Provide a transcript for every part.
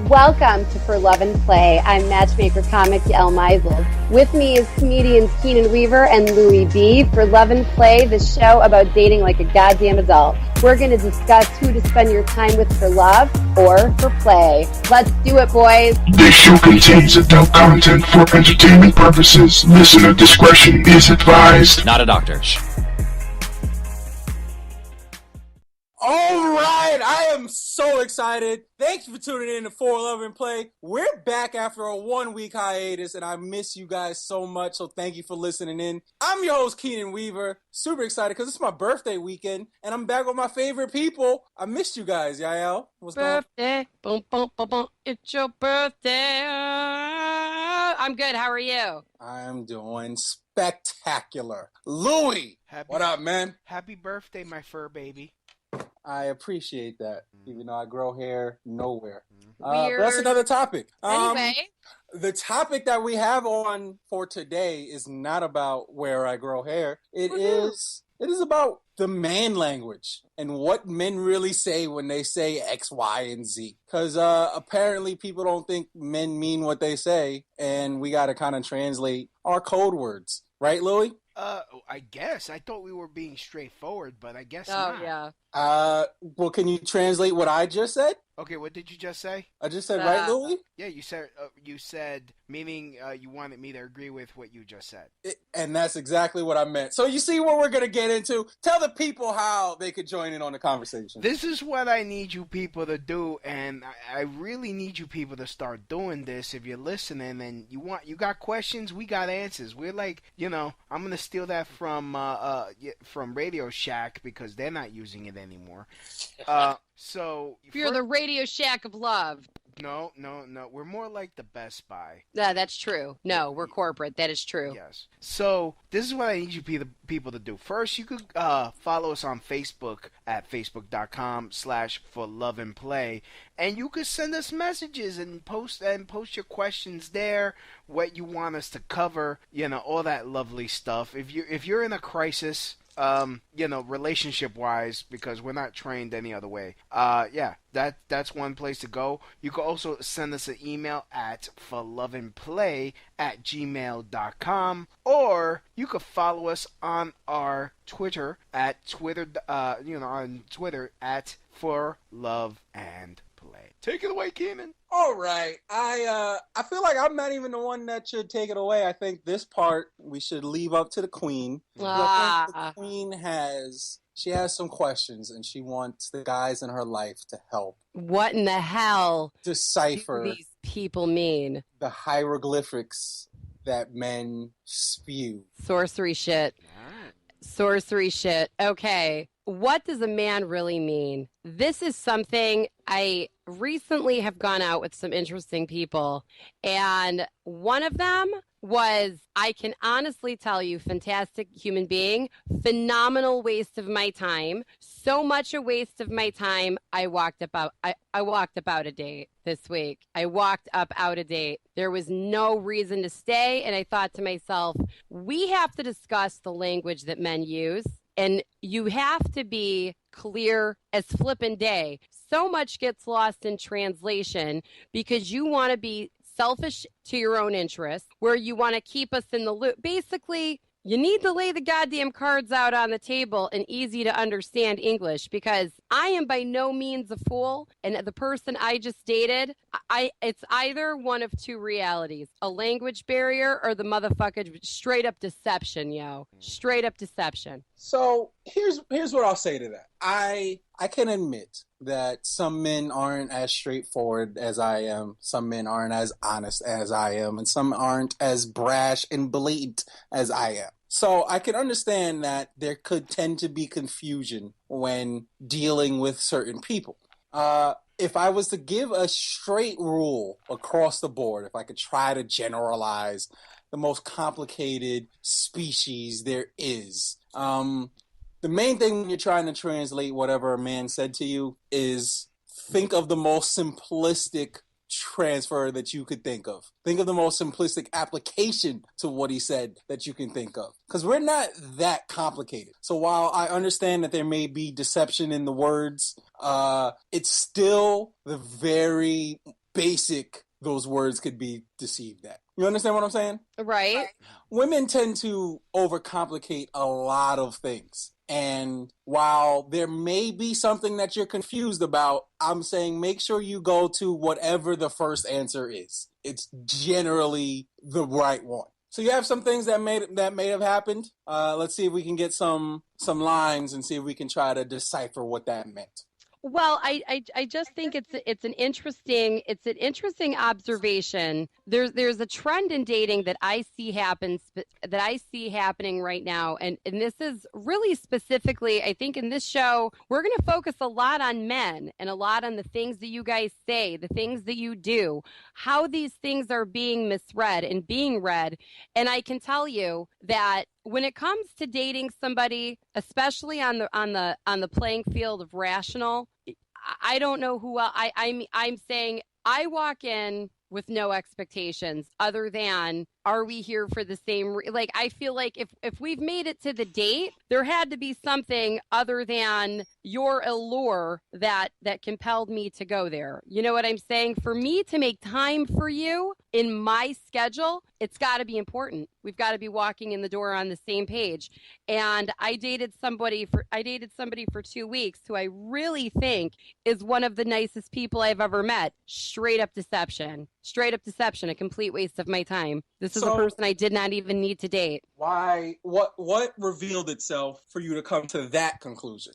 Welcome to For Love and Play. I'm matchmaker comic Yael. With me is comedians Keenan Weaver and Louie B. For Love and Play, the show about dating like a goddamn adult. We're going to discuss who to spend your time with for love or for play. Let's do it, boys. This show contains adult content for entertainment purposes. Listener discretion is advised. Not a doctor. All right, I am so excited. Thank you for tuning in to For Love and Play. We're back after a 1-week hiatus, and I miss you guys so much, so thank you for listening in. I'm your host, Keenan Weaver. Super excited because it's my birthday weekend, and I'm back with my favorite people. I missed you guys, Yael. What's birthday, boom, boom, boom, boom. It's your birthday. I'm good. How are you? I'm doing spectacular. Louie, what up, man? Happy birthday, my fur baby. I appreciate that, even though I grow hair nowhere. Weird. That's another topic. Anyway. The topic that we have on for today is not about where I grow hair. It is about the man language and what men really say when they say X, Y, and Z. Because apparently people don't think men mean what they say, and we got to kind of translate our code words. Right, Louie? I guess. I thought we were being straightforward, but I guess not. Oh, yeah. Well, can you translate what I just said? Okay, what did you just say? I just said, right, Louie? Yeah, you said, meaning you wanted me to agree with what you just said. And that's exactly what I meant. So you see what we're going to get into? Tell the people how they could join in on the conversation. This is what I need you people to do, and I really need you people to start doing this. If you're listening and you got questions, we got answers. We're like, I'm going to steal that from Radio Shack because they're not using it anymore. So you're the Radio Shack of love. No. We're more like the Best Buy. Yeah, that's true. No, we're corporate. That is true. Yes. So this is what I need you people to do. First, you could follow us on Facebook at facebook.com/forloveandplay, and you could send us messages and post your questions there. What you want us to cover, all that lovely stuff. If you're in a crisis. Relationship wise, because we're not trained any other way. That's one place to go. You can also send us an email at forloveandplay@gmail.com, or you could follow us on our Twitter on Twitter at forloveandplay. Take it away, Keenan. All right. I feel like I'm not even the one that should take it away. I think this part we should leave up to the Queen. I think the Queen has some questions, and she wants the guys in her life to help. What in the hell decipher do these people mean? The hieroglyphics that men spew. Sorcery shit. Sorcery shit. Okay. What does a man really mean? This is something I recently have gone out with some interesting people, and one of them was, I can honestly tell you, fantastic human being, phenomenal waste of my time, so much a waste of my time, I walked up out a date this week. I walked up out a date. There was no reason to stay, and I thought to myself, we have to discuss the language that men use. And you have to be clear as flippin' day. So much gets lost in translation because you want to be selfish to your own interests, where you want to keep us in the loop. Basically, you need to lay the goddamn cards out on the table in easy to understand English, because I am by no means a fool. And the person I just dated, it's either one of two realities, a language barrier or the motherfucker straight up deception, yo. Straight up deception. So here's what I'll say to that. I can admit that some men aren't as straightforward as I am. Some men aren't as honest as I am. And some aren't as brash and blatant as I am. So I can understand that there could tend to be confusion when dealing with certain people. If I was to give a straight rule across the board, if I could try to generalize the most complicated species there is, the main thing when you're trying to translate whatever a man said to you is think of the most simplistic transfer that you could think of. Think of the most simplistic application to what he said that you can think of. Because we're not that complicated. So while I understand that there may be deception in the words, it's still the very basic those words could be deceived at. You understand what I'm saying? Right. Women tend to overcomplicate a lot of things. And while there may be something that you're confused about, I'm saying make sure you go to whatever the first answer is. It's generally the right one. So you have some things that may have happened. Let's see if we can get some lines and see if we can try to decipher what that meant. Well, I just think it's an interesting observation. There's a trend in dating that I see happening right now, and this is really specifically, I think in this show we're going to focus a lot on men and a lot on the things that you guys say, the things that you do, how these things are being misread and being read, and I can tell you that when it comes to dating somebody, especially on the playing field of rational, I don't know who else. I'm saying I walk in with no expectations other than, are we here for the same like, I feel like if we've made it to the date, there had to be something other than your allure that compelled me to go there. You know what I'm saying? For me to make time for you in my schedule, it's got to be important. We've got to be walking in the door on the same page. And I dated somebody for 2 weeks who I really think is one of the nicest people I've ever met. Straight up deception, a complete waste of my time. This is a person I did not even need to date. Why? What revealed itself for you to come to that conclusion?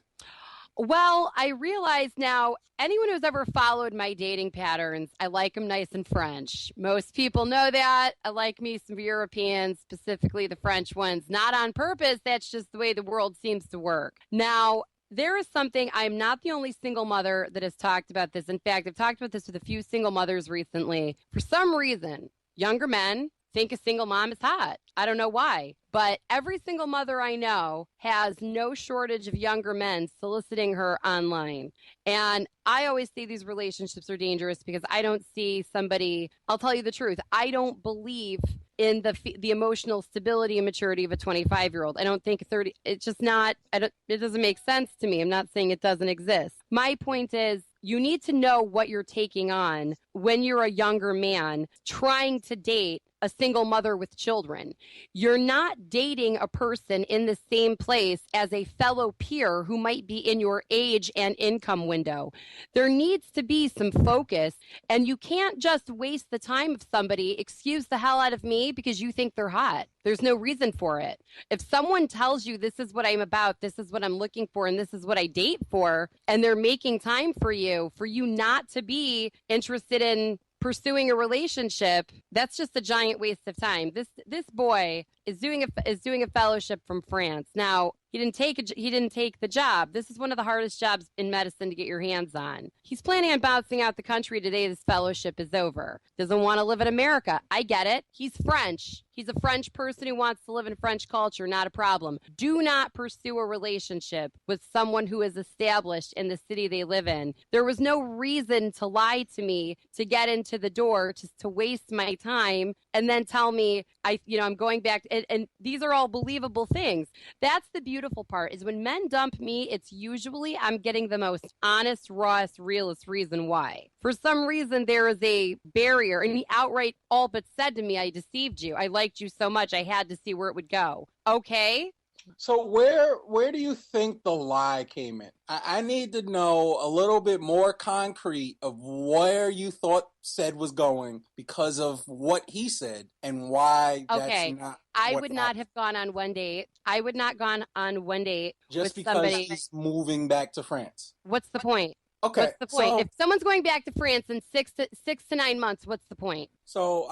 Well, I realize now, anyone who's ever followed my dating patterns, I like them nice and French. Most people know that. I like me some Europeans, specifically the French ones. Not on purpose. That's just the way the world seems to work. Now, there is something, I'm not the only single mother that has talked about this. In fact, I've talked about this with a few single mothers recently. For some reason, younger men think a single mom is hot. I don't know why, but every single mother I know has no shortage of younger men soliciting her online. And I always say these relationships are dangerous because I don't see somebody, I'll tell you the truth, I don't believe in the emotional stability and maturity of a 25-year-old. I don't think 30, it's just not, it doesn't make sense to me. I'm not saying it doesn't exist. My point is, you need to know what you're taking on when you're a younger man trying to date a single mother with children. You're not dating a person in the same place as a fellow peer who might be in your age and income window. There needs to be some focus, and you can't just waste the time of somebody, excuse the hell out of me, because you think they're hot. There's no reason for it. If someone tells you this is what I'm about, this is what I'm looking for, and this is what I date for, and they're making time for you not to be interested in pursuing a relationship, that's just a giant waste of time. This boy is doing a fellowship from France. Now, he didn't take the job. This is one of the hardest jobs in medicine to get your hands on. He's planning on bouncing out the country today this fellowship is over. Doesn't want to live in America. I get it. He's French. He's a French person who wants to live in French culture. Not a problem. Do not pursue a relationship with someone who is established in the city they live in. There was no reason to lie to me to get into the door, just to waste my time and then tell me I'm going back. And these are all believable things. That's the beautiful part, is when men dump me, it's usually I'm getting the most honest, rawest, realest reason why. For some reason, there is a barrier, and he outright all but said to me, I deceived you. I liked you so much, I had to see where it would go. Okay. So where do you think the lie came in? I need to know a little bit more concrete of where you thought said was going because of what he said and why okay. That's not. I would not have gone on one date. I would not gone on one date just with because somebody. he's moving back to France. What's the point? Okay. What's the point? So, if someone's going back to France in 6 to 9 months, what's the point? So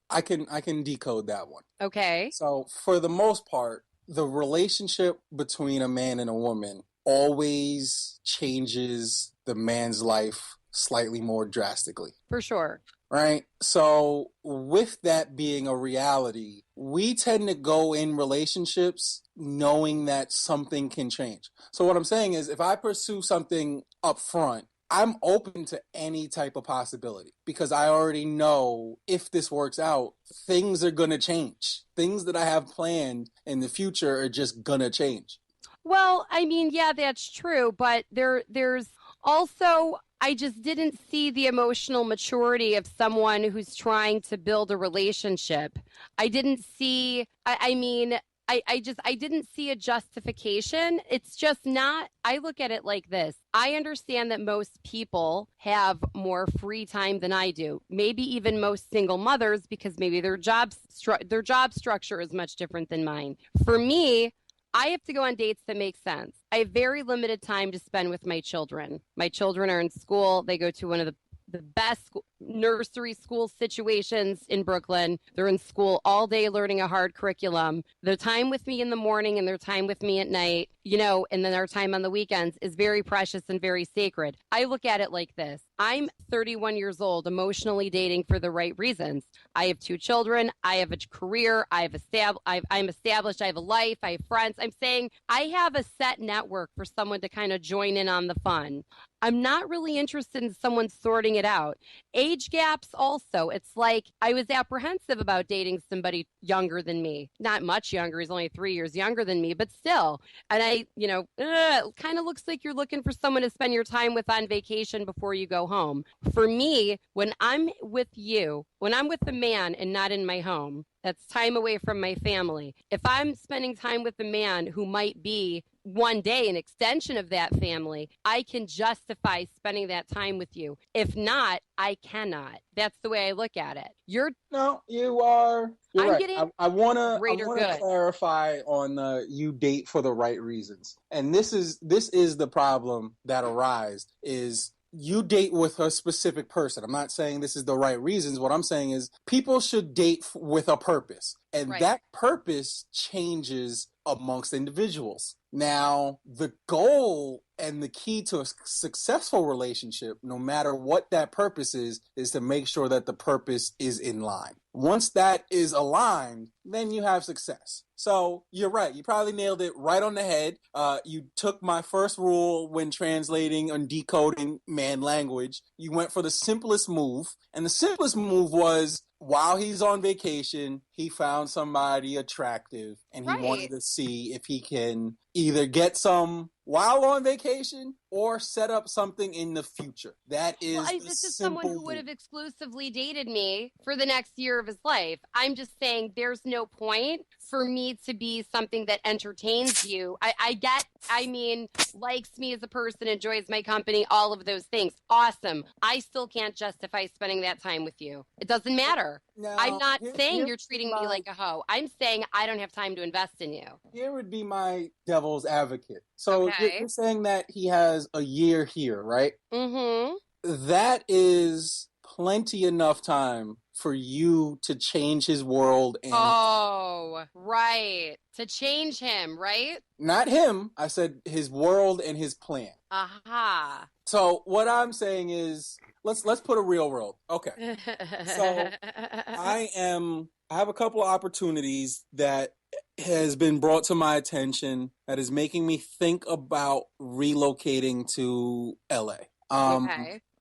I can decode that one. Okay. So for the most part, the relationship between a man and a woman always changes the man's life slightly more drastically. For sure. Right? So with that being a reality, we tend to go in relationships knowing that something can change. So what I'm saying is, if I pursue something up front, I'm open to any type of possibility because I already know if this works out, things are going to change. Things that I have planned in the future are just going to change. Well, I mean, yeah, that's true. But there's also, I just didn't see the emotional maturity of someone who's trying to build a relationship. I didn't see, I mean, I didn't see a justification. It's just not, I look at it like this. I understand that most people have more free time than I do. Maybe even most single mothers, because maybe their job structure is much different than mine. For me, I have to go on dates that make sense. I have very limited time to spend with my children. My children are in school. They go to one of the best nursery school situations in Brooklyn. They're in school all day learning a hard curriculum. Their time with me in the morning and their time with me at night, and then our time on the weekends is very precious and very sacred. I look at it like this. I'm 31 years old, emotionally dating for the right reasons. I have 2 children. I have a career. I'm established. I have a life. I have friends. I'm saying I have a set network for someone to kind of join in on the fun. I'm not really interested in someone sorting it out. Age gaps also. It's like I was apprehensive about dating somebody younger than me. Not much younger. He's only 3 years younger than me, but still. And it kind of looks like you're looking for someone to spend your time with on vacation before you go home. For me, when I'm with you, when I'm with a man and not in my home, that's time away from my family. If I'm spending time with a man who might be one day an extension of that family, I can justify spending that time with you. If not, I cannot. That's the way I look at it. You're right. I want to good. clarify on you date for the right reasons, and this is the problem that arises is you date with a specific person. I'm not saying this is the right reasons. What I'm saying is people should date with a purpose, and Right. that purpose changes amongst individuals. Now, the goal and the key to a successful relationship, no matter what that purpose is to make sure that the purpose is in line. Once that is aligned, then you have success. So you're right. You probably nailed it right on the head. You took my first rule when translating and decoding man language. You went for the simplest move. And the simplest move was while he's on vacation, he found somebody attractive and he wanted to see if he can either get some while on vacation or set up something in the future. That is this is someone who would have exclusively dated me for the next year of his life. I'm just saying there's no point for me to be something that entertains you. Likes me as a person, enjoys my company, all of those things. Awesome. I still can't justify spending that time with you. It doesn't matter. Now, I'm not saying you're treating me like a hoe. I'm saying I don't have time to invest in you. Here would be my devil's advocate. So you're saying that he has a year here, right? Mm-hmm. That is plenty enough time for you to change his world. And to change him, right? Not him. I said his world and his plan. Aha. So what I'm saying is, let's put a real world. Okay. So I have a couple of opportunities that has been brought to my attention that is making me think about relocating to LA.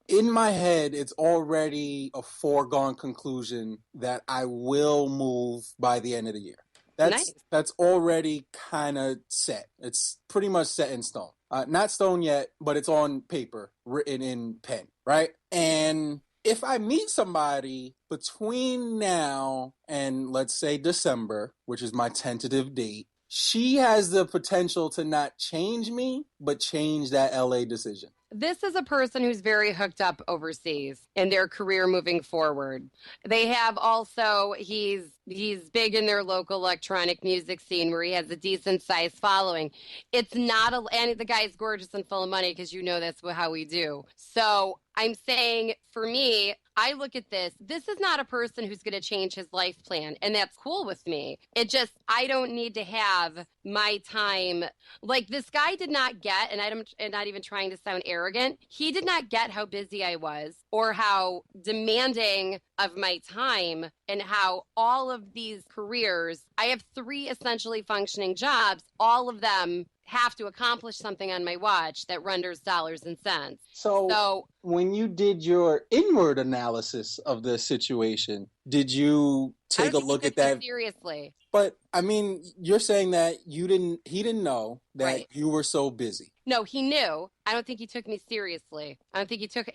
In my head, it's already a foregone conclusion that I will move by the end of the year. That's already kind of set. It's pretty much set in stone. Not stone yet, but it's on paper, written in pen, right? And if I meet somebody between now and let's say December, which is my tentative date, she has the potential to not change me, but change that LA decision. This is a person who's very hooked up overseas in their career moving forward. They have also, he's big in their local electronic music scene where he has a decent sized following. It's not and the guy's gorgeous and full of money because that's how we do. So I'm saying for me, I look at this is not a person who's going to change his life plan, and that's cool with me. I don't need to have my time. Like this guy did not get, and I'm not even trying to sound arrogant, he did not get how busy I was or how demanding of my time and how all of these careers, I have 3 essentially functioning jobs, all of them have to accomplish something on my watch that renders dollars and cents. So when you did your inward analysis of the situation, did you take a look at that? Seriously. But I mean, you're saying that he didn't know that you were so busy. No, he knew. I don't think he took me seriously. I don't think he took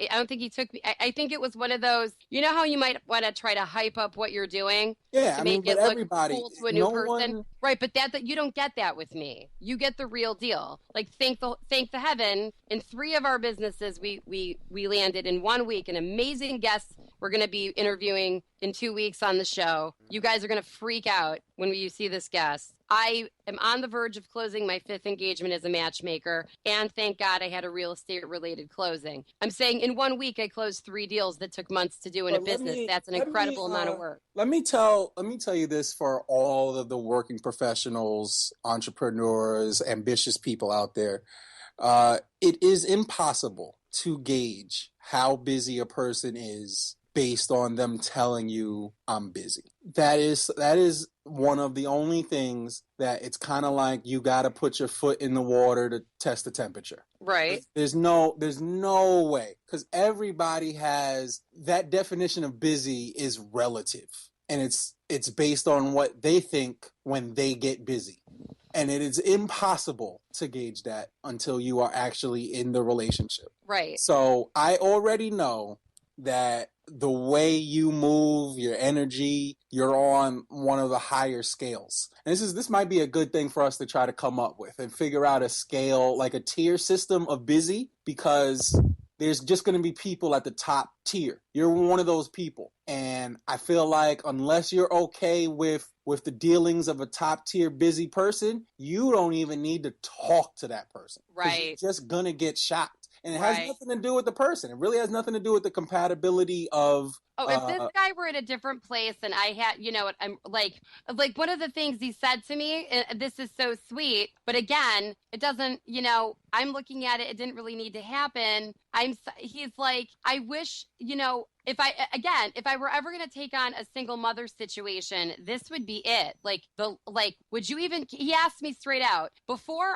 me. I think it was one of those, you know how you might want to try to hype up what you're doing? Yeah, to I make mean, but it look everybody, cool to a new no person. one. Right, but that you don't get that with me. You get the real deal. Like thank the heaven, in 3 of our businesses we landed in 1 week an amazing guest we're going to be interviewing in 2 weeks on the show. You guys are going to freak out when you see this guest. I am on the verge of closing my 5th engagement as a matchmaker, and thank God I had a real estate-related closing. I'm saying in 1 week I closed 3 deals that took months to do in a business. That's an incredible amount of work. Let me tell you this for all of the working professionals, entrepreneurs, ambitious people out there. It is impossible to gauge how busy a person is based on them telling you I'm busy. That is one of the only things that it's kind of like you got to put your foot in the water to test the temperature. Right. There's no way, because everybody has that definition of busy is relative, and it's based on what they think when they get busy. And it is impossible to gauge that until you are actually in the relationship. Right. So I already know that the way you move, your energy, you're on one of the higher scales. And this might be a good thing for us to try to come up with and figure out a scale, like a tier system of busy, because there's just going to be people at the top tier. You're one of those people. And I feel like unless you're okay with the dealings of a top tier busy person, you don't even need to talk to that person. Right. You're just going to get shot. And it has nothing to do with the person. It really has nothing to do with the compatibility of... if this guy were in a different place and I had, I'm like one of the things he said to me, and this is so sweet, but again, it doesn't, I'm looking at it, it didn't really need to happen. He's like, I wish, if I were ever going to take on a single mother situation, this would be it. Would you even, he asked me straight out, before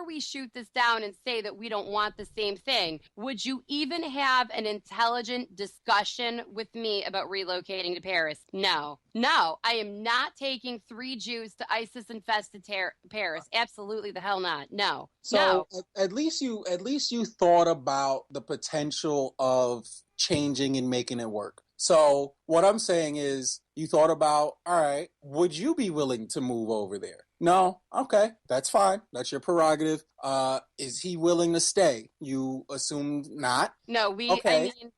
we shoot this down and say that we don't want the same thing, would you even have an intelligent discussion with me about relocating to Paris? No, I am not taking 3 Jews to ISIS-infested Paris. Absolutely the hell not. No. So at least you thought about the potential of changing and making it work. So what I'm saying is you thought about, all right, would you be willing to move over there? No? Okay, that's fine. That's your prerogative. Is he willing to stay? You assumed not? No,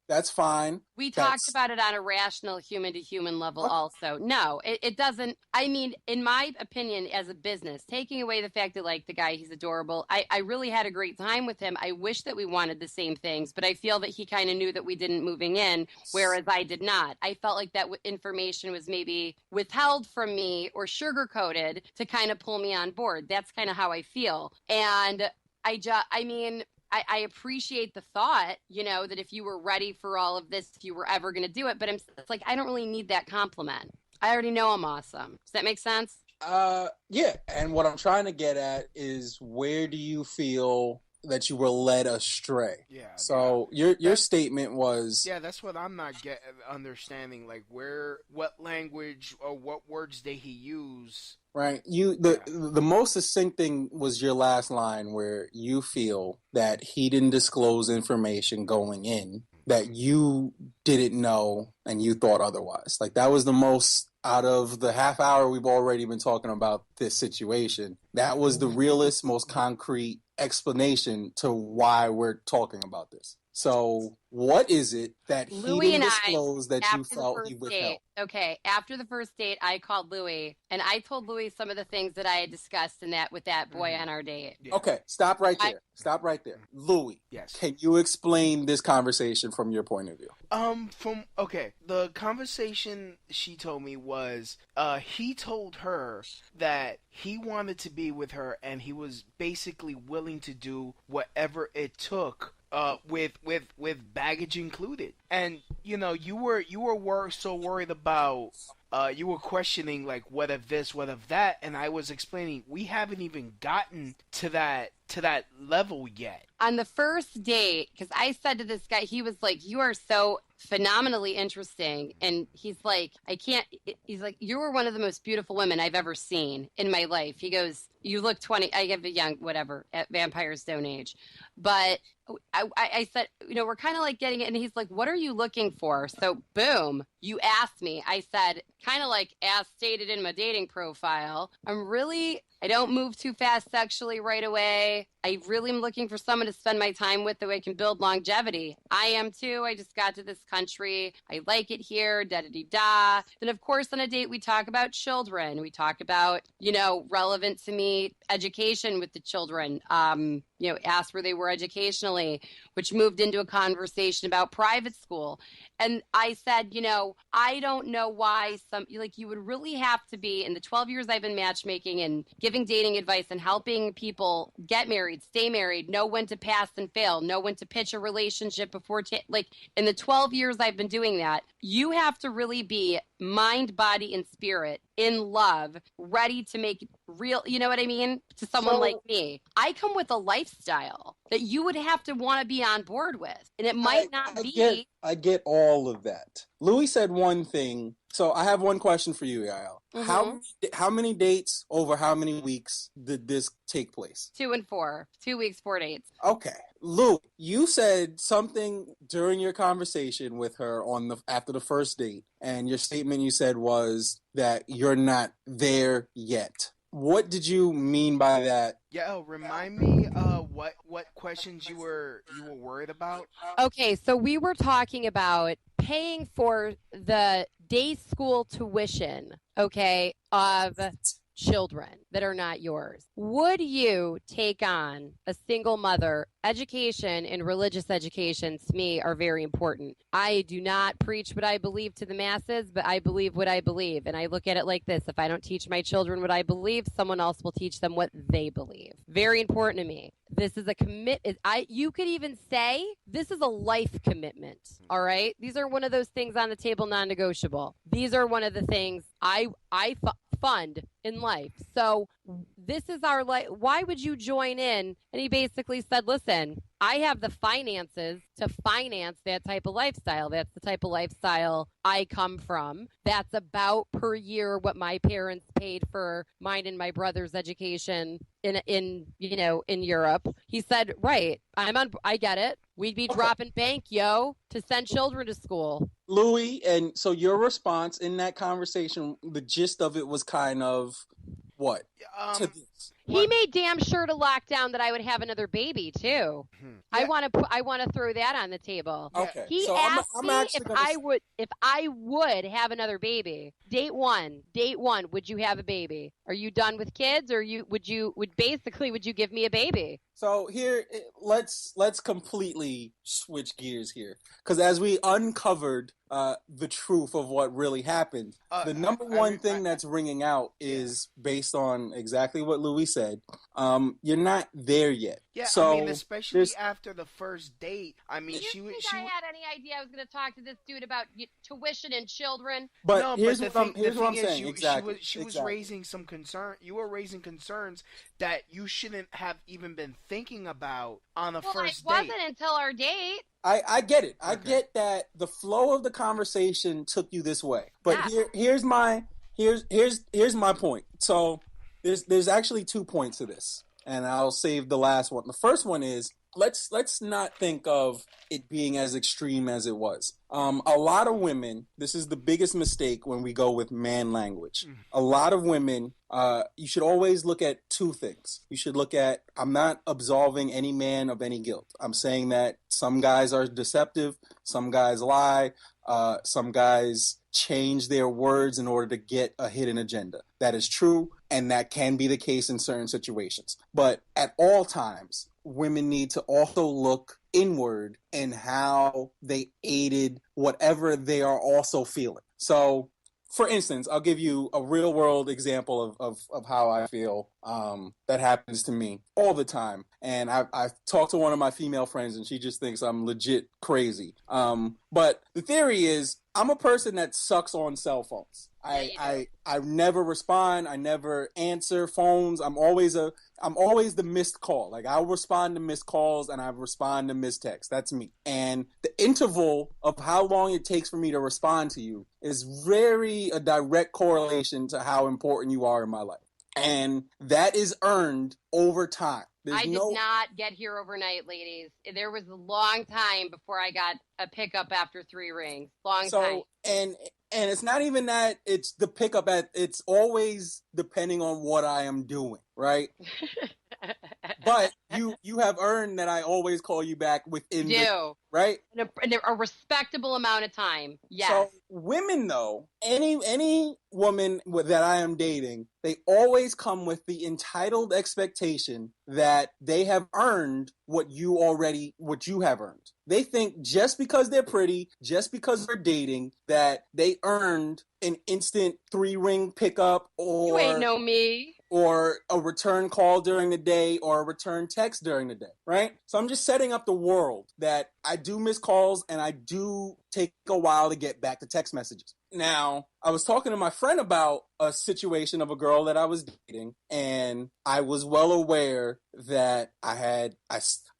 that's fine. We talked about it on a rational human-to-human level also. No, it doesn't. I mean, in my opinion, as a business, taking away the fact that, the guy, he's adorable. I really had a great time with him. I wish that we wanted the same things, but I feel that he kind of knew that we didn't moving in, whereas I did not. I felt like that information was maybe withheld from me or sugar-coated to kind of pull me on board. That's kind of how I feel. And I appreciate the thought, that if you were ready for all of this, if you were ever going to do it, but it's like, I don't really need that compliment. I already know I'm awesome. Does that make sense? Yeah. And what I'm trying to get at is, where do you feel that you were led astray? Yeah. So your statement was... Yeah, that's what I'm not understanding. Like, what language or what words did he use? Right. The most succinct thing was your last line, where you feel that he didn't disclose information going in that you didn't know and you thought otherwise. Like, that was the most, out of the half hour we've already been talking about this situation, that was the realest, most concrete explanation to why we're talking about this. So what is it that he didn't disclose that you felt he withheld? Okay, after the first date, I called Louis, and I told Louis some of the things that I had discussed with that boy on our date. Yeah. Okay, stop right there. Louis, yes. Can you explain this conversation from your point of view? The conversation she told me was, he told her that he wanted to be with her, and he was basically willing to do whatever it took. With baggage included, and you were so worried about, you were questioning, like, what if this, what if that, and I was explaining we haven't even gotten to that level yet. on the first date, because I said to this guy, he was like, "You are so phenomenally interesting," and he's like, he's like, "You were one of the most beautiful women I've ever seen in my life." He goes, "You look 20." I give a young whatever, at vampires don't age, but I said, we're kind of like getting it. And he's like, "What are you looking for?" So boom, you asked me. I said, kind of like as stated in my dating profile, I don't move too fast sexually right away. I really am looking for someone to spend my time with that way I can build longevity. I am too. I just got to this country. I like it here, da-da-dee-da. Then, of course, on a date, we talk about children. We talk about, relevant to me education with the children. Asked where they were educationally, which moved into a conversation about private school. And I said, I don't know why you would really have to be in the 12 years I've been matchmaking and giving dating advice and helping people get married, stay married, know when to pass and fail, know when to pitch a relationship before, in the 12 years I've been doing that, you have to really be mind, body, and spirit in love, ready to make real, you know what I mean? To someone like me. I come with a lifestyle that you would have to want to be on board with. And it might not be. I get all of that. Louis said one thing. So I have one question for you, Yael. Mm-hmm. How many dates over how many weeks did this take place? 2 and 4. 2 weeks, 4 dates. Okay. Lou, you said something during your conversation with her after the first date, and your statement you said was that you're not there yet. What did you mean by that? Yeah, remind me what questions you were worried about? Okay, so we were talking about paying for the day school tuition, okay, of children that are not yours. Would you take on a single mother? Education and religious education to me are very important. I do not preach what I believe to the masses, but I believe what I believe. And I look at it like this. If I don't teach my children what I believe, someone else will teach them what they believe. Very important to me. This is a you could even say this is a life commitment. All right. These are one of those things on the table, non-negotiable. These are one of the things I fund in life. So this is our life. Why would you join in? And he basically said, listen, I have the finances to finance that type of lifestyle. That's the type of lifestyle I come from. That's about per year what my parents paid for mine and my brother's education in Europe. He said, right, I get it. We'd be dropping bank, to send children to school. Louis, and so your response in that conversation, the gist of it was kind of what? To this. He made damn sure to lock down that I would have another baby too. Yeah. I want to throw that on the table. Okay. He asked me if I would have another baby. Date one, would you have a baby? Are you done with kids, or would you give me a baby? So here, let's completely switch gears here, because as we uncovered the truth of what really happened, the number one thing that's ringing out is based on exactly what Louis said. You're not there yet. Yeah, so especially after the first date. I had any idea I was going to talk to this dude about tuition and children? But here's what I'm saying. Exactly. She was raising some concern. You were raising concerns that you shouldn't have even been thinking about on a first date. Well, it wasn't until our date. I get it. I get that the flow of the conversation took you this way. But here's my point. So there's actually 2 points to this, and I'll save the last one. The first one is let's not think of it being as extreme as it was. A lot of women, this is the biggest mistake when we go with man language. A lot of women, you should always look at 2 things. You should look at, I'm not absolving any man of any guilt. I'm saying that some guys are deceptive, some guys lie, some guys change their words in order to get a hidden agenda. That is true, and that can be the case in certain situations. But at all times, women need to also look inward in how they aided whatever they are also feeling. So, for instance, I'll give you a real world example of how I feel that happens to me all the time. And I've talked to one of my female friends, and she just thinks I'm legit crazy. But the theory is, I'm a person that sucks on cell phones. I never respond. I never answer phones. I'm always the missed call. Like, I'll respond to missed calls and I respond to missed texts. That's me. And the interval of how long it takes for me to respond to you is very a direct correlation to how important you are in my life. And that is earned over time. I did not get here overnight, ladies. There was a long time before I got a pickup after 3 rings. Long time. And it's not even that it's the pickup it's always depending on what I am doing, right? But you have earned that I always call you back within right? In a respectable amount of time. Yes. So women, though, any woman that I am dating, they always come with the entitled expectation that they have earned what you have earned. They think just because they're pretty, just because they're dating, that they earned an instant 3-ring pickup or you ain't know me. Or a return call during the day or a return text during the day, right? So I'm just setting up the world that I do miss calls and I do take a while to get back to text messages. Now, I was talking to my friend about a situation of a girl that I was dating, and I was well aware that I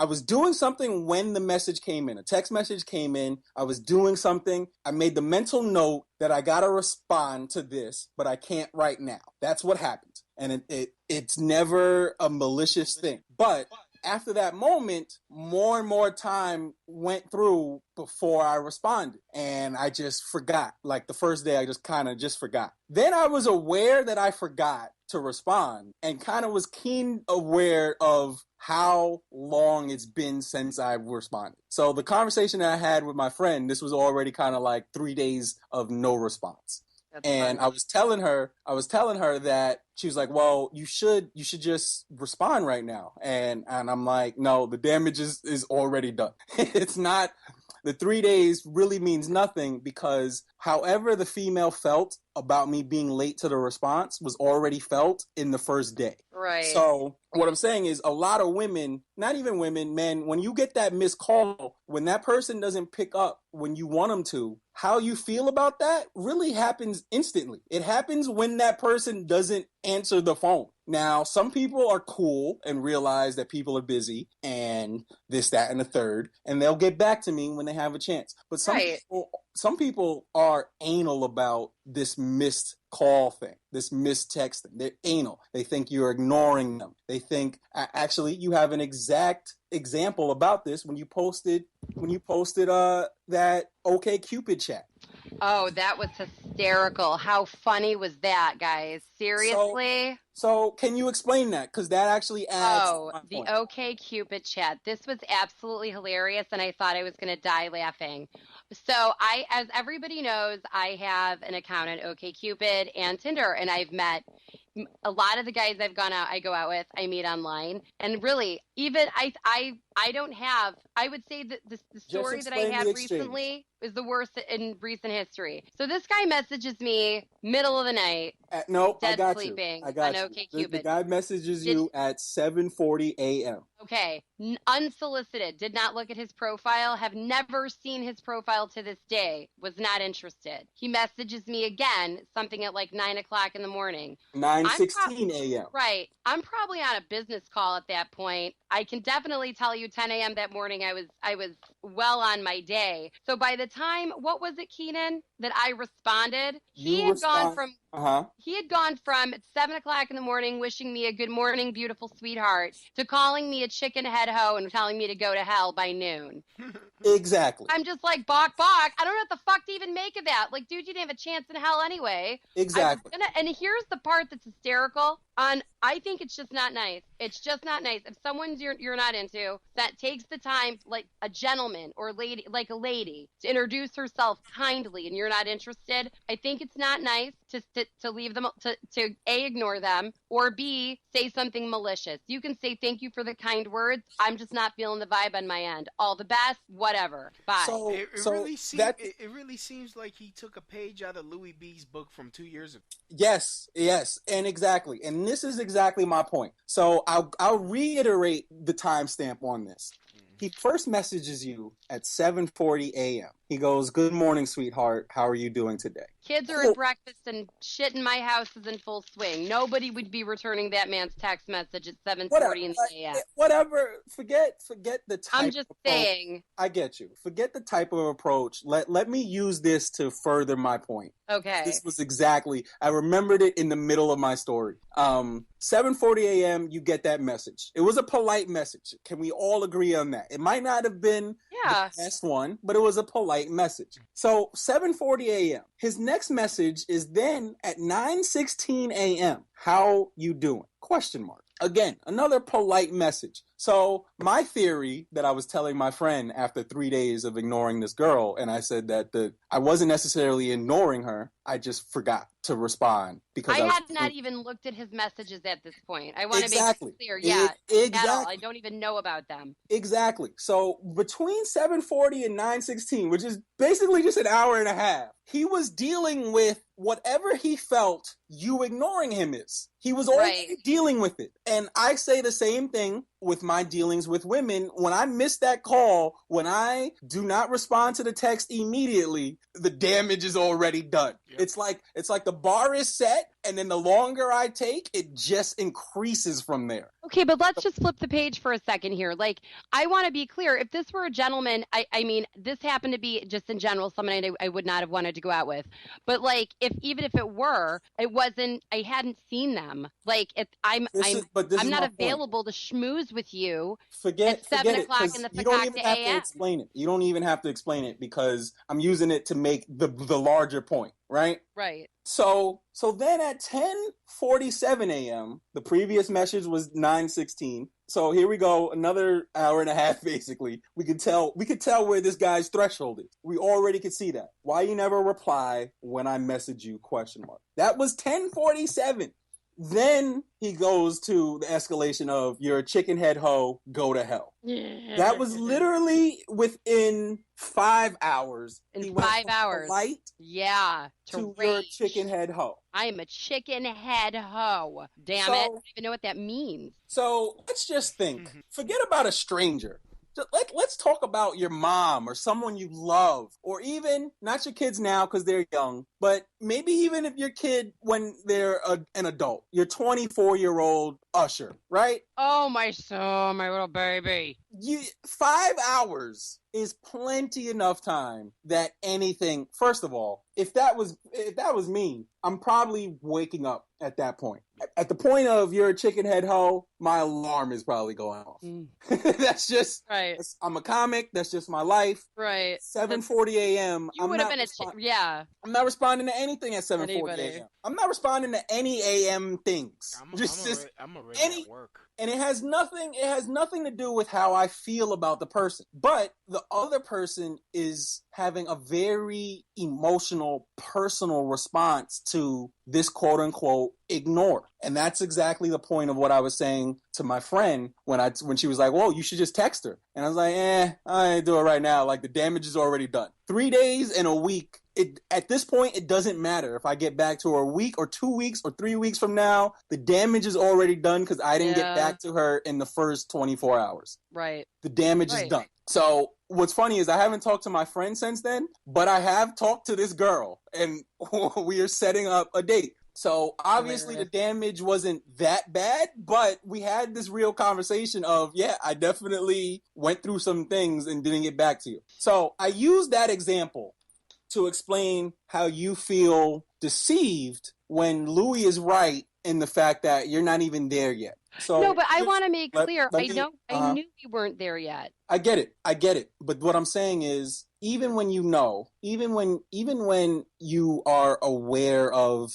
was doing something when the message came in. A text message came in. I was doing something. I made the mental note that I got to respond to this, but I can't right now. That's what happened. And it's never a malicious thing. But after that moment, more and more time went through before I responded. And I just forgot. Like the first day, I just kind of just forgot. Then I was aware that I forgot to respond and kind of was keen aware of how long it's been since I responded. So the conversation that I had with my friend, this was already kind of like 3 days of no response. And I was telling her that she was like, well, you should just respond right now. And I'm like, no, the damage is already done. It's not, the 3 days really means nothing because however the female felt about me being late to the response was already felt in the first day. Right. So what I'm saying is a lot of women, not even women, men, when you get that missed call, when that person doesn't pick up when you want them to, how you feel about that really happens instantly. It happens when that person doesn't answer the phone. Now, some people are cool and realize that people are busy and this, that, and the third, and they'll get back to me when they have a chance. But some people are anal about this missed call thing, this missed text thing. They're anal. They think you're ignoring them. They think, actually, you have an exact example about this when you posted that OkCupid chat. Oh, that was hysterical. How funny was that, guys? Seriously? So can you explain that? Because that actually adds to my the point. OkCupid chat. This was absolutely hilarious, and I thought I was going to die laughing. So as everybody knows, I have an account on OkCupid and Tinder, and I've met a lot of the guys I go out with, I meet online. And really, even I don't have, I would say that the story that I had recently is the worst in recent history. So this guy messages me middle of the night. No, dead I got sleeping you. I got on you. OkCupid. The guy messages you at 7:40 a.m. Okay, unsolicited, did not look at his profile, have never seen his profile to this day, was not interested. He messages me again, something at like 9 o'clock in the morning. 9:16 a.m. Right. I'm probably on a business call at that point. I can definitely tell you 10 a.m. that morning I was well on my day. So by the time, what was it, Keenan, that I responded? He had gone from 7 o'clock in the morning wishing me a good morning, beautiful sweetheart, to calling me a chicken head hoe and telling me to go to hell by noon. Exactly. I'm just like, bok. I don't know what the fuck to even make of that. Like, dude, you didn't have a chance in hell anyway. Exactly. And here's the part that's hysterical. I think it's just not nice. It's just not nice. If someone you're not into that takes the time, like a gentleman or lady, like a lady, to introduce herself kindly, and you're not interested, I think it's not nice to leave them to A, ignore them, or B, say something malicious. You can say thank you for the kind words. I'm just not feeling the vibe on my end. All the best, whatever. Bye. It really seems like he took a page out of Louis B's book from 2 years ago. Yes, and exactly. And this is exactly my point. So I'll reiterate the timestamp on this. He first messages you at 7:40 a.m. He goes, "Good morning, sweetheart. How are you doing today?" Kids are at breakfast and shit in my house is in full swing. Nobody would be returning that man's text message at 7:40 in the AM. Whatever. Forget the type. I'm just saying. I get you. Forget the type of approach. Let me use this to further my point. Okay. This was exactly. I remembered it in the middle of my story. 7:40 a.m. You get that message. It was a polite message. Can we all agree on that? It might not have been the best one, but it was a polite message. So 7:40 a.m. His next message is then at 9:16 a.m. How you doing? Question mark. Again, another polite message. So my theory that I was telling my friend after 3 days of ignoring this girl, and I said that I wasn't necessarily ignoring her. I just forgot to respond because I had not even looked at his messages at this point. I want to make it clear. At all. I don't even know about them. Exactly. So between 7:40 and 9:16, which is basically just an hour and a half, he was dealing with whatever he felt you ignoring him is. He was already dealing with it. And I say the same thing with my dealings with women. When I miss that call, when I do not respond to the text immediately, the damage is already done. Yep. It's like the bar is set, and then the longer I take, it just increases from there. Okay, but let's just flip the page for a second here. Like, I want to be clear. If this were a gentleman, I mean, this happened to be just in general someone I would not have wanted to go out with. But like, even if it were, I hadn't seen them. Like, I'm not available to schmooze with you at 7 o'clock in the You don't even have to explain it. You don't even have to explain it because I'm using it to make the larger point, right? Right. So then at 10:47 a.m., the previous message was 9:16. So here we go, another hour and a half basically. We could tell where this guy's threshold is. We already could see that. Why you never reply when I message you? ? That was 10:47. Then he goes to the escalation of "you're a chicken head hoe, go to hell." Yeah. That was literally within 5 hours. In 5 hours. Polite to "you're a chicken head hoe." I am a chicken head hoe. Damn it. I don't even know what that means. So let's just think. Forget about a stranger. Let's talk about your mom or someone you love, or even not your kids now because they're young, but maybe even if your kid when they're an adult, your 24-year-old Usher, right? Oh, my son, my little baby. 5 hours is plenty enough time that anything. First of all, if that was me, I'm probably waking up at that point. At the point of "you're a chicken head hoe," my alarm is probably going off. That's just right. I'm a comic. That's just my life. Right. 7:40 a.m. You would have been I'm not responding to anything at 7:40 a.m. I'm not responding to any AM things. I'm already at work. And it has nothing to do with how I feel about the person. But the other person is having a very emotional, personal response to this quote unquote ignore. And that's exactly the point of what I was saying to my friend when she was like, "Whoa, you should just text her." And I was like, I ain't do it right now. Like, the damage is already done. 3 days and a week. At this point, it doesn't matter if I get back to her a week or 2 weeks or 3 weeks from now. The damage is already done because I didn't get back to her in the first 24 hours. Right. The damage is done. So what's funny is I haven't talked to my friend since then, but I have talked to this girl, and we are setting up a date. So obviously the damage wasn't that bad, but we had this real conversation of, I definitely went through some things and didn't get back to you. So I used that example to explain how you feel deceived when Louis is right in the fact that you're not even there yet. So no, but I want to make clear. I knew you weren't there yet. I get it. But what I'm saying is, even when you know, even when you are aware of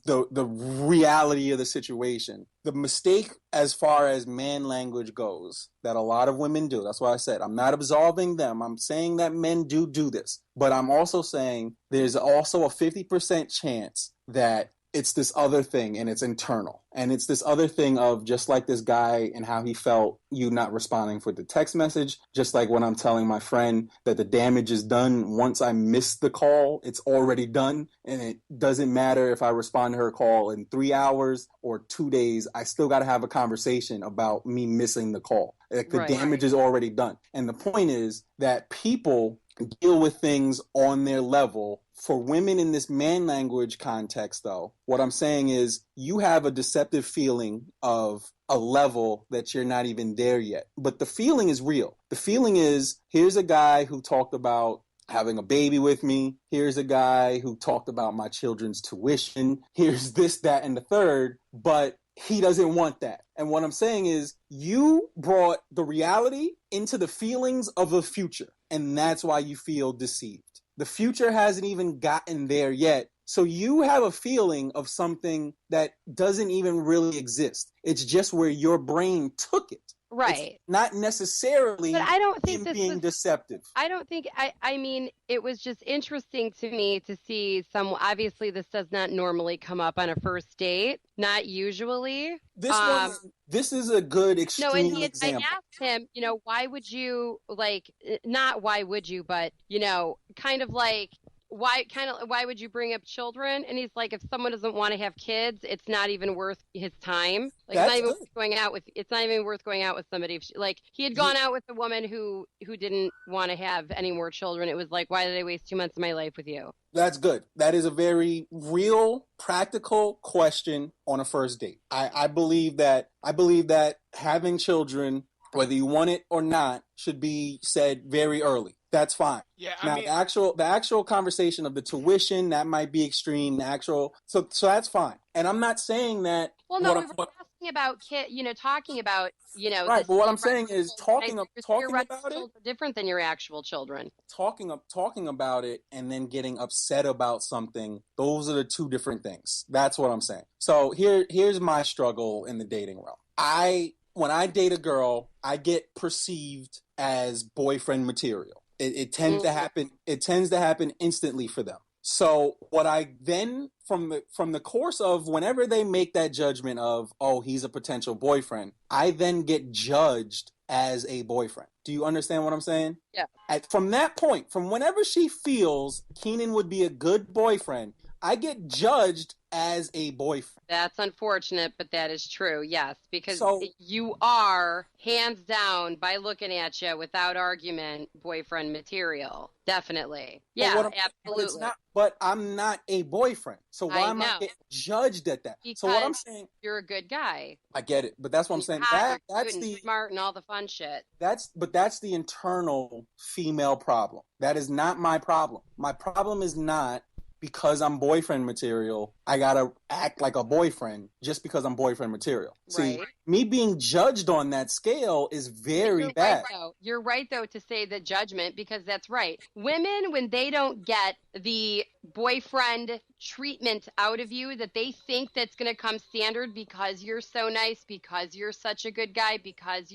the reality of the situation, the mistake as far as man language goes that a lot of women do. That's why I said I'm not absolving them. I'm saying that men do this, but I'm also saying there's also a 50% chance that it's this other thing and it's internal. And it's this other thing of just like this guy and how he felt you not responding for the text message. Just like when I'm telling my friend that the damage is done. Once I miss the call, it's already done. And it doesn't matter if I respond to her call in 3 hours or 2 days. I still got to have a conversation about me missing the call. Like, the damage is already done. And the point is that people deal with things on their level. For women in this man language context, though, what I'm saying is you have a deceptive feeling of a level that you're not even there yet. But the feeling is real. The feeling is, here's a guy who talked about having a baby with me. Here's a guy who talked about my children's tuition. Here's this, that, and the third. But he doesn't want that. And what I'm saying is you brought the reality into the feelings of the future. And that's why you feel deceived. The future hasn't even gotten there yet. So you have a feeling of something that doesn't even really exist. It's just where your brain took it. Right. It's not necessarily but I don't think him being deceptive. I don't think I mean it was just interesting to me to see some obviously this does not normally come up on a first date, not usually. This is a good extreme example. I asked him, why would you not why would you, but kind of like why would you bring up children? And he's like, if someone doesn't want to have kids, it's not even worth his time. Like it's not even worth going out with somebody. He had gone out with a woman who didn't want to have any more children. It was like, why did I waste 2 months of my life with you? That's good. That is a very real, practical question on a first date. I believe that having children, whether you want it or not, should be said very early. That's fine. Yeah. The actual conversation of the tuition, that might be extreme. So that's fine. And I'm not saying that. Well, no, we were asking about talking about Right, but what I'm saying is talking about it different than your actual children. Talking about it and then getting upset about something. Those are the two different things. That's what I'm saying. So here's my struggle in the dating realm. When I date a girl, I get perceived as boyfriend material. It tends to happen. It tends to happen instantly for them. So what I then, from the course of whenever they make that judgment of, oh, he's a potential boyfriend, I then get judged as a boyfriend. Do you understand what I'm saying? Yeah. From that point, from whenever she feels Keenan would be a good boyfriend, I get judged as a boyfriend. That's unfortunate, but that is true, yes, because you are, hands down, by looking at you without argument, boyfriend material. Definitely. Yeah, absolutely. But I'm not a boyfriend. So why am I getting judged at that? Because so what I'm saying, you're a good guy. I get it, but that's what I'm saying. That's the smart and all the fun shit. That's the internal female problem. That is not my problem. My problem is not because I'm boyfriend material, I gotta act like a boyfriend just because I'm boyfriend material. Right. See, me being judged on that scale is very bad. You're right, though, to say the judgment, because that's right. Women, when they don't get the boyfriend treatment out of you that they think that's going to come standard because you're so nice, because you're such a good guy, because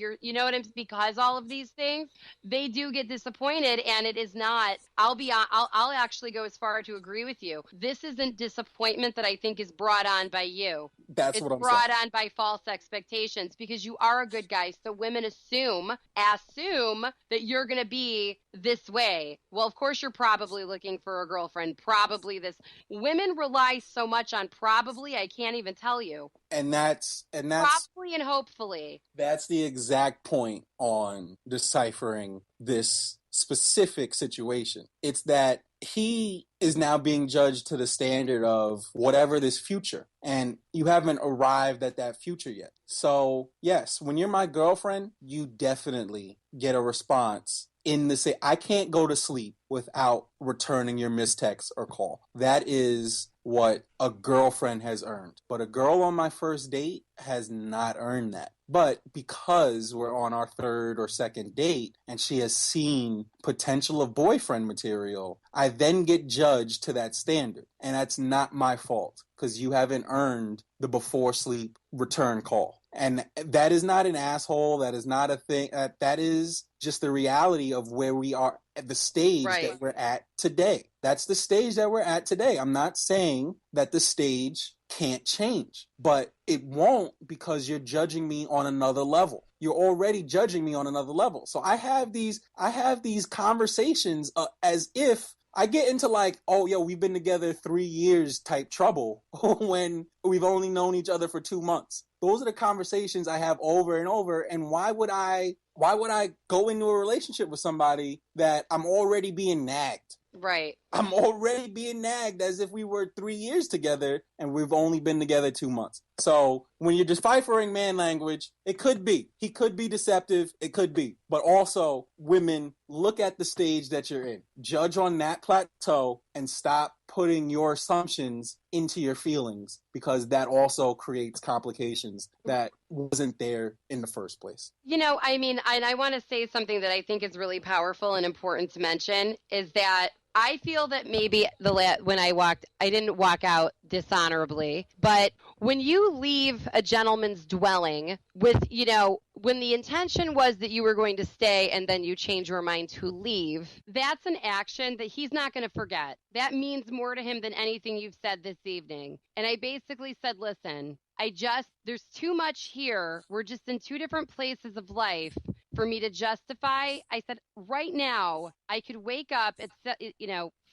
because all of these things, they do get disappointed, and it is not. I'll actually go as far to agree with you. This isn't disappointment that I think is brought on by you. That's what I'm saying. It's brought on by false expectations, because you are a good guy. So women assume that you're going to be this way. Well, of course, you're probably looking for a girlfriend. Probably this. Women rely so much on probably, I can't even tell you. And that's probably and hopefully. That's the exact point on deciphering this specific situation. It's that he is now being judged to the standard of whatever this future, and you haven't arrived at that future yet. So yes, when you're my girlfriend, you definitely get a response in the say, I can't go to sleep without returning your missed text or call. That is what a girlfriend has earned. But a girl on my first date has not earned that. But because we're on our third or second date and she has seen potential of boyfriend material, I then get judged to that standard. And that's not my fault, because you haven't earned the before sleep return call. And that is not an asshole. That is not a thing. That is just the reality of where we are at the stage that we're at today. That's the stage that we're at today. I'm not saying that the stage can't change, but it won't, because you're judging me on another level. You're already judging me on another level. So I have these conversations as if I get into like, oh, yo, we've been together 3 years type trouble when we've only known each other for 2 months. Those are the conversations I have over and over. And why would I why would I go into a relationship with somebody that I'm already being nagged? Right. I'm already being nagged as if we were 3 years together and we've only been together 2 months. So when you're deciphering man language, it could be. He could be deceptive. It could be. But also, women, look at the stage that you're in. Judge on that plateau and stop putting your assumptions into your feelings, because that also creates complications that wasn't there in the first place. You know, I mean, and I want to say something that I think is really powerful and important to mention is that I feel that maybe when I didn't walk out dishonorably, but when you leave a gentleman's dwelling with, you know, when the intention was that you were going to stay and then you change your mind to leave, that's an action that he's not going to forget. That means more to him than anything you've said this evening. And I basically said, listen, there's too much here. We're just in two different places of life for me to justify. I said, right now, I could wake up at,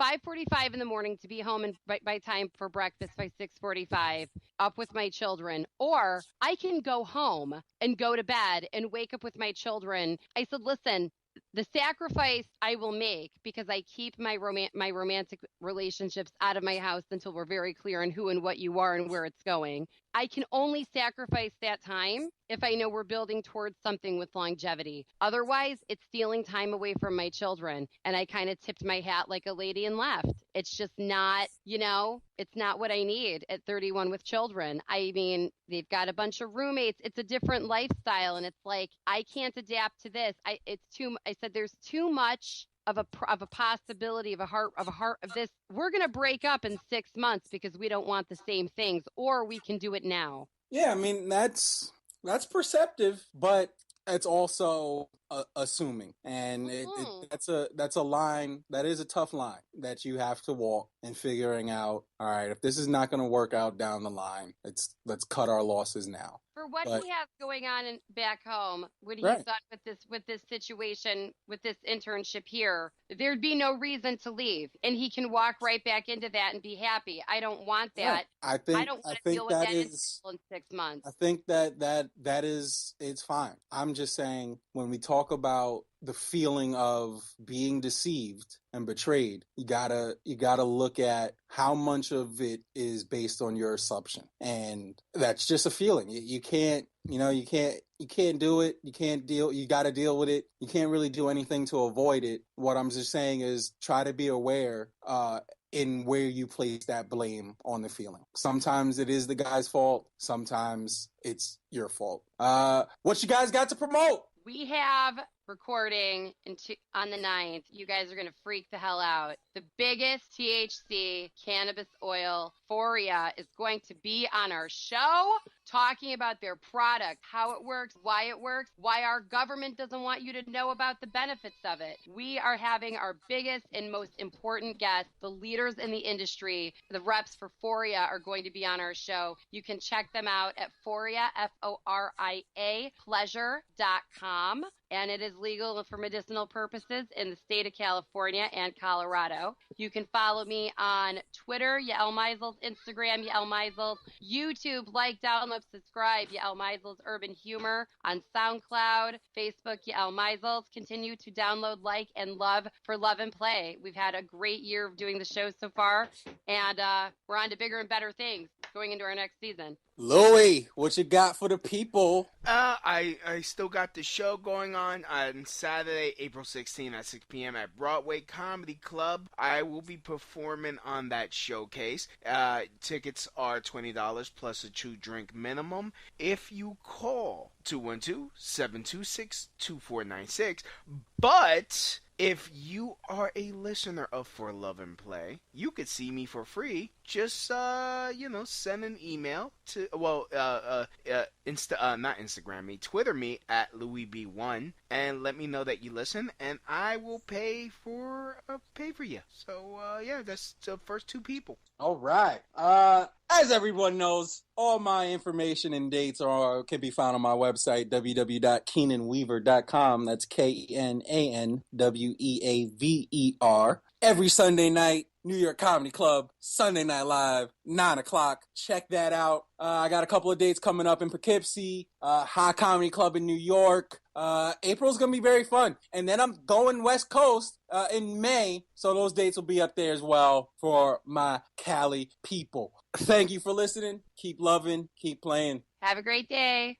5:45 in the morning to be home and by time for breakfast by 6:45, up with my children, or I can go home and go to bed and wake up with my children. I said, listen, the sacrifice I will make, because I keep my romantic relationships out of my house until we're very clear on who and what you are and where it's going. I can only sacrifice that time if I know we're building towards something with longevity. Otherwise, it's stealing time away from my children. And I kind of tipped my hat like a lady and left. It's just not, it's not what I need at 31 with children. I mean, they've got a bunch of roommates. It's a different lifestyle. And it's like, I can't adapt to this. I said, there's too much of a possibility of this. We're going to break up in 6 months because we don't want the same things, or we can do it now. Yeah, I mean, that's perceptive, but it's also assuming, and that's a line that is a tough line that you have to walk and figuring out. All right, if this is not going to work out down the line, let's cut our losses now. For what he has going on back home, what he's Right. done with this situation, with this internship here, there'd be no reason to leave, and he can walk right back into that and be happy. I don't want that. Right. I don't want to deal with that in 6 months. I think that is, it's fine. I'm just saying, when we talk about the feeling of being deceived and betrayed, you gotta look at how much of it is based on your assumption, and that's just a feeling. You can't do it. You got to deal with it. You can't really do anything to avoid it. What I'm just saying is, try to be aware in where you place that blame on the feeling. Sometimes it is the guy's fault. Sometimes it's your fault. What you guys got to promote? We have recording on the 9th. You guys are going to freak the hell out. The biggest THC cannabis oil, Foria, is going to be on our show talking about their product, how it works, why our government doesn't want you to know about the benefits of it. We are having our biggest and most important guests, the leaders in the industry, the reps for Foria, are going to be on our show. You can check them out at Foria, Foria, pleasure.com. And it is legal for medicinal purposes in the state of California and Colorado. You can follow me on Twitter, Yael Meisels, Instagram, Yael Meisels, YouTube, like, download, subscribe, Yael Meisels Urban Humor, on SoundCloud, Facebook, Yael Meisels. Continue to download, like, and love for Love and Play. We've had a great year of doing the show so far, and we're on to bigger and better things going into our next season. Louie, what you got for the people? I still got the show going on Saturday, April 16th at 6 p.m. at Broadway Comedy Club. I will be performing on that showcase. Tickets are $20 plus a 2-drink minimum if you call 212-726-2496. But if you are a listener of For Love and Play, you could see me for free. Just, send an email to, not Instagram me, Twitter me at LouisB1, and let me know that you listen, and I will pay for you. So, that's the first 2 people. All right. As everyone knows, all my information and dates can be found on my website, www.kenanweaver.com. That's KenanWeaver. Every Sunday night, New York Comedy Club, Sunday Night Live, 9 o'clock. Check that out. I got a couple of dates coming up in Poughkeepsie, High Comedy Club in New York. April's going to be very fun. And then I'm going West Coast in May, so those dates will be up there as well for my Cali people. Thank you for listening. Keep loving, keep playing. Have a great day.